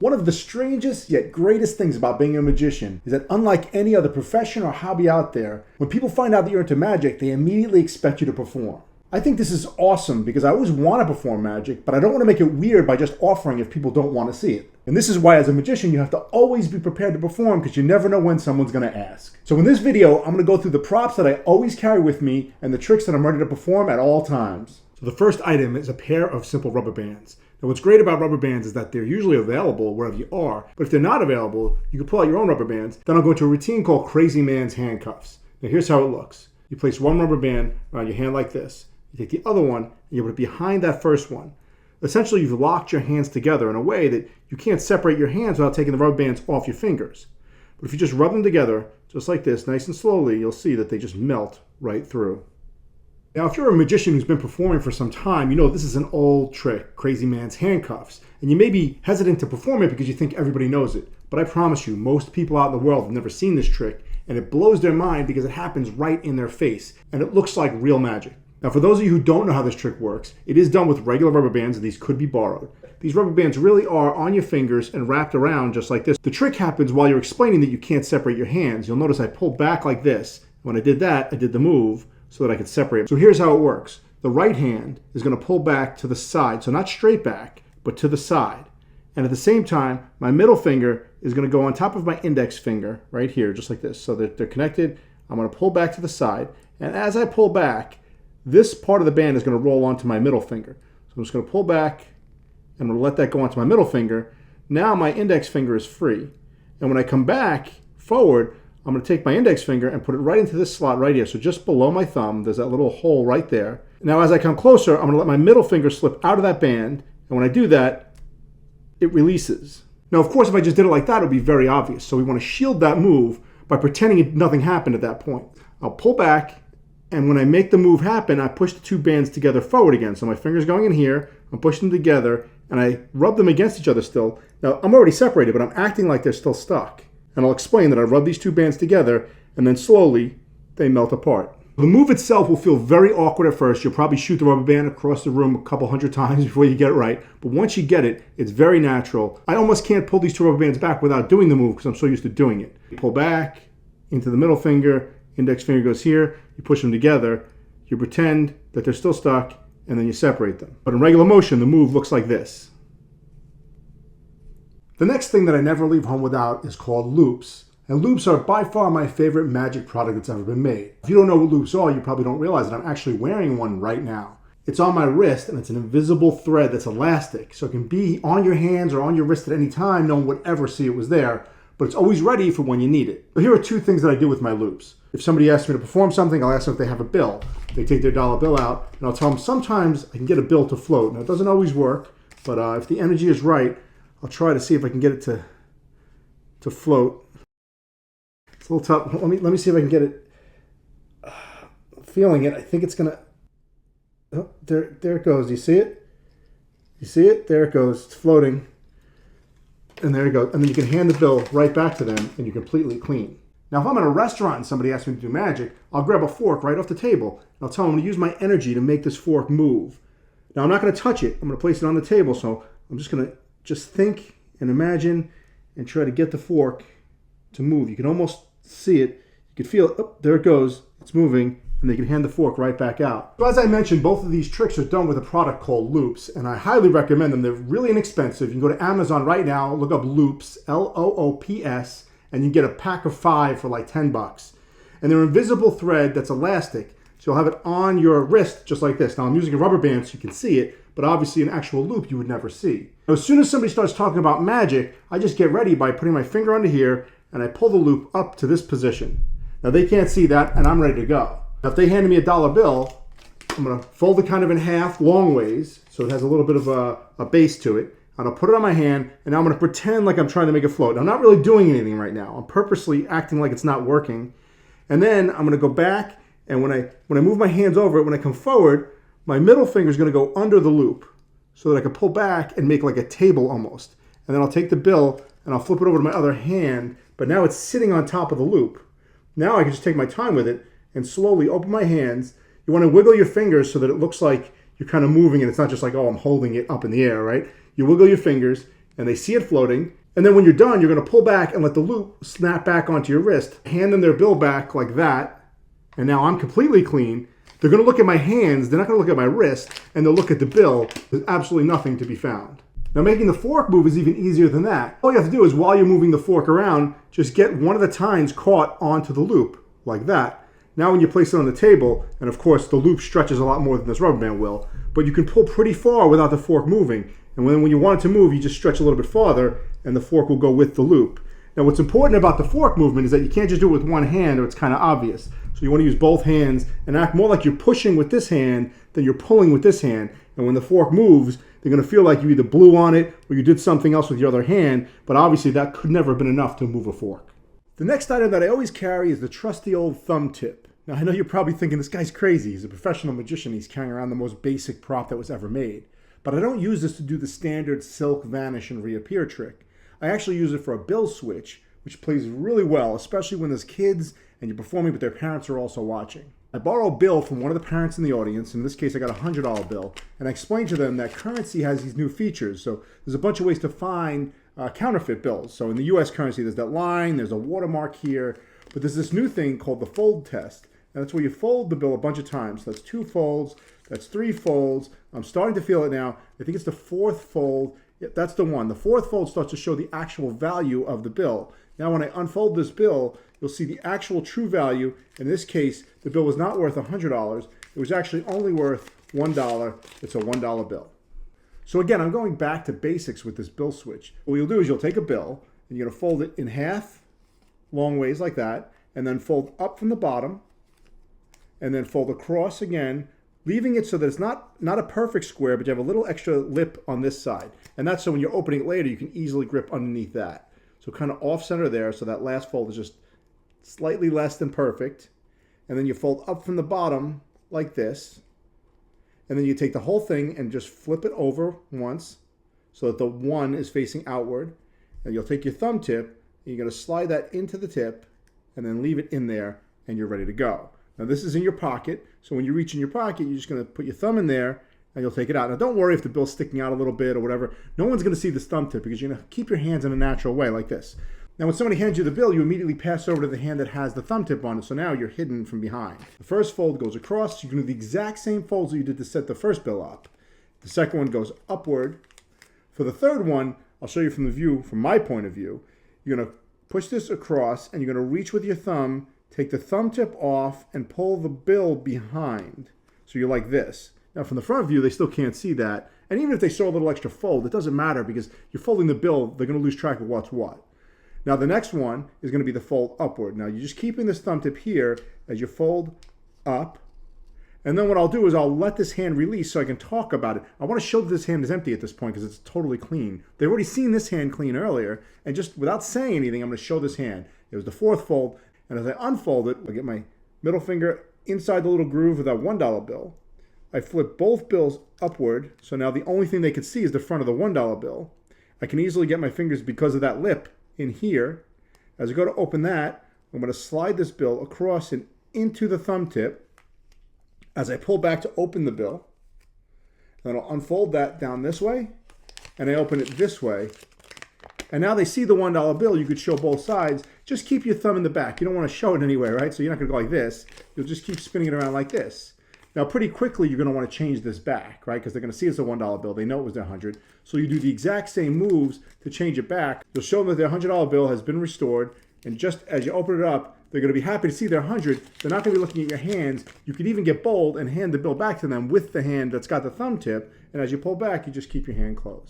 One of the strangest yet greatest things about being a magician is that unlike any other profession or hobby out there, when people find out that you're into magic, they immediately expect you to perform. I think this is awesome because I always want to perform magic, but I don't want to make it weird by just offering if people don't want to see it. And this is why as a magician you have to always be prepared to perform because you never know when someone's going to ask. So in this video, I'm going to go through the props that I always carry with me and the tricks that I'm ready to perform at all times. So the first item is a pair of simple rubber bands. Now what's great about rubber bands is that they're usually available wherever you are, but if they're not available, you can pull out your own rubber bands. Then I'll go into a routine called Crazy Man's handcuffs. Now here's how it looks. You place one rubber band around your hand like this. You take the other one and you put it behind that first one. Essentially, you've locked your hands together in a way that you can't separate your hands without taking the rubber bands off your fingers. But if you just rub them together, just like this, nice and slowly, you'll see that they just melt right through. Now, if you're a magician who's been performing for some time, you know this is an old trick, Crazy Man's handcuffs. And you may be hesitant to perform it because you think everybody knows it. But I promise you, most people out in the world have never seen this trick, and it blows their mind because it happens right in their face, and it looks like real magic. Now, for those of you who don't know how this trick works, it is done with regular rubber bands, and these could be borrowed. These rubber bands really are on your fingers and wrapped around just like this. The trick happens while you're explaining that you can't separate your hands. You'll notice I pulled back like this. When I did that, I did the move so that I could separate. So here's how it works. The right hand is going to pull back to the side, so not straight back, but to the side. And at the same time, my middle finger is going to go on top of my index finger right here, just like this. So they're connected. I'm going to pull back to the side. And as I pull back, this part of the band is going to roll onto my middle finger. So I'm just going to pull back and I'm going to let that go onto my middle finger. Now my index finger is free. And when I come back forward, I'm going to take my index finger and put it right into this slot right here. So just below my thumb, there's that little hole right there. Now as I come closer, I'm going to let my middle finger slip out of that band. And when I do that, it releases. Now, of course, if I just did it like that, it would be very obvious. So we want to shield that move by pretending nothing happened at that point. I'll pull back, and when I make the move happen, I push the two bands together forward again. So my finger's going in here, I'm pushing them together, and I rub them against each other still. Now, I'm already separated, but I'm acting like they're still stuck. And I'll explain that I rub these two bands together, and then slowly, they melt apart. The move itself will feel very awkward at first. You'll probably shoot the rubber band across the room a couple hundred times before you get it right. But once you get it, it's very natural. I almost can't pull these two rubber bands back without doing the move because I'm so used to doing it. You pull back into the middle finger, index finger goes here, you push them together, you pretend that they're still stuck, and then you separate them. But in regular motion, the move looks like this. The next thing that I never leave home without is called loops. And loops are by far my favorite magic product that's ever been made. If you don't know what loops are, you probably don't realize that I'm actually wearing one right now. It's on my wrist, and it's an invisible thread that's elastic, so it can be on your hands or on your wrist at any time. No one would ever see it was there, but it's always ready for when you need it. But here are two things that I do with my loops. If somebody asks me to perform something, I'll ask them if they have a bill. They take their dollar bill out, and I'll tell them sometimes I can get a bill to float. Now, it doesn't always work, but if the energy is right, I'll try to see if I can get it to float. It's a little tough. Let me see if I can get it. I'm feeling it. I think it's gonna. Oh, there it goes. Do you see it? You see it? There it goes. It's floating. And there you go. And then you can hand the bill right back to them, and you're completely clean. Now, if I'm in a restaurant and somebody asks me to do magic, I'll grab a fork right off the table, and I'll tell them to use my energy to make this fork move. Now, I'm not going to touch it. I'm going to place it on the table, so I'm just going to think and imagine and try to get the fork to move. You can almost see it. You can feel it. Oh, there it goes. It's moving, and they can hand the fork right back out. So as I mentioned, both of these tricks are done with a product called loops, and I highly recommend them. They're really inexpensive. You can go to Amazon right now, look up loops, L-O-O-P-S, and you get a pack of 5 for like $10. And they're invisible thread that's elastic, so you'll have it on your wrist just like this. Now I'm using a rubber band so you can see it, but obviously an actual loop you would never see. Now, as soon as somebody starts talking about magic, I just get ready by putting my finger under here and I pull the loop up to this position. Now they can't see that, and I'm ready to go. Now if they handed me a dollar bill, I'm gonna fold it kind of in half long ways so it has a little bit of a base to it. And I'll put it on my hand, and now I'm going to pretend like I'm trying to make it float. Now, I'm not really doing anything right now. I'm purposely acting like it's not working. And then I'm going to go back, and when I move my hands over it, when I come forward, my middle finger is going to go under the loop so that I can pull back and make like a table almost. And then I'll take the bill, and I'll flip it over to my other hand, but now it's sitting on top of the loop. Now I can just take my time with it and slowly open my hands. You want to wiggle your fingers so that it looks like you're kind of moving, and it's not just like, oh, I'm holding it up in the air, right? You wiggle your fingers, and they see it floating. And then when you're done, you're going to pull back and let the loop snap back onto your wrist. Hand them their bill back like that. And now I'm completely clean. They're going to look at my hands. They're not going to look at my wrist. And they'll look at the bill. There's absolutely nothing to be found. Now making the fork move is even easier than that. All you have to do is while you're moving the fork around, just get one of the tines caught onto the loop like that. Now when you place it on the table, and of course the loop stretches a lot more than this rubber band will, but you can pull pretty far without the fork moving. And when you want it to move, you just stretch a little bit farther and the fork will go with the loop. Now what's important about the fork movement is that you can't just do it with one hand or it's kind of obvious. So you want to use both hands and act more like you're pushing with this hand than you're pulling with this hand. And when the fork moves, they're going to feel like you either blew on it or you did something else with your other hand, but obviously that could never have been enough to move a fork. The next item that I always carry is the trusty old thumb tip. Now I know you're probably thinking this guy's crazy. He's a professional magician. He's carrying around the most basic prop that was ever made. But I don't use this to do the standard silk vanish and reappear trick. I actually use it for a bill switch, which plays really well, especially when there's kids and you're performing but their parents are also watching. I borrow a bill from one of the parents in the audience. In this case, I got a $100 bill, and I explained to them that currency has these new features. So there's a bunch of ways to find counterfeit bills. So in the US currency, there's that line, there's a watermark here, but there's this new thing called the fold test. And that's where you fold the bill a bunch of times. So that's 2 folds, that's 3 folds. I'm starting to feel it now. I think it's the 4th fold. Yep, that's the one. The 4th fold starts to show the actual value of the bill. Now when I unfold this bill, you'll see the actual true value. In this case, the bill was not worth $100. It was actually only worth $1. It's a $1 bill. So again, I'm going back to basics with this bill switch. What you'll do is you'll take a bill and you're going to fold it in half, long ways like that, and then fold up from the bottom, and then fold across again, leaving it so that it's not a perfect square, but you have a little extra lip on this side. And that's so when you're opening it later, you can easily grip underneath that. So kind of off center there, so that last fold is just slightly less than perfect. And then you fold up from the bottom like this. And then you take the whole thing and just flip it over once so that the 1 is facing outward. And you'll take your thumb tip, and you're going to slide that into the tip and then leave it in there, and you're ready to go. Now this is in your pocket, so when you reach in your pocket, you're just going to put your thumb in there and you'll take it out. Now don't worry if the bill's sticking out a little bit or whatever. No one's going to see this thumb tip because you're going to keep your hands in a natural way like this. Now when somebody hands you the bill, you immediately pass over to the hand that has the thumb tip on it, so now you're hidden from behind. The first fold goes across. You can do the exact same folds that you did to set the first bill up. The second one goes upward. For the third one, I'll show you from the view, from my point of view. You're going to push this across and you're going to reach with your thumb, take the thumb tip off and pull the bill behind. So you're like this. Now from the front view, they still can't see that. And even if they saw a little extra fold, it doesn't matter because you're folding the bill, they're going to lose track of what's what. Now the next one is going to be the fold upward. Now you're just keeping this thumb tip here as you fold up. And then what I'll do is I'll let this hand release so I can talk about it. I want to show that this hand is empty at this point because it's totally clean. They've already seen this hand clean earlier. And just without saying anything, I'm going to show this hand. It was the 4th fold. And as I unfold it, I get my middle finger inside the little groove of that $1 bill. I flip both bills upward. So now the only thing they can see is the front of the $1 bill. I can easily get my fingers because of that lip in here. As I go to open that, I'm going to slide this bill across and into the thumb tip. As I pull back to open the bill, then I'll unfold that down this way, and I open it this way. And now they see the $1 bill. You could show both sides. Just keep your thumb in the back. You don't want to show it anywhere, right? So you're not going to go like this. You'll just keep spinning it around like this. Now, pretty quickly, you're going to want to change this back, right? Because they're going to see it's a $1 bill. They know it was their 100. So you do the exact same moves to change it back. You'll show them that their $100 bill has been restored. And just as you open it up, they're going to be happy to see their 100. They're not going to be looking at your hands. You could even get bold and hand the bill back to them with the hand that's got the thumb tip. And as you pull back, you just keep your hand closed.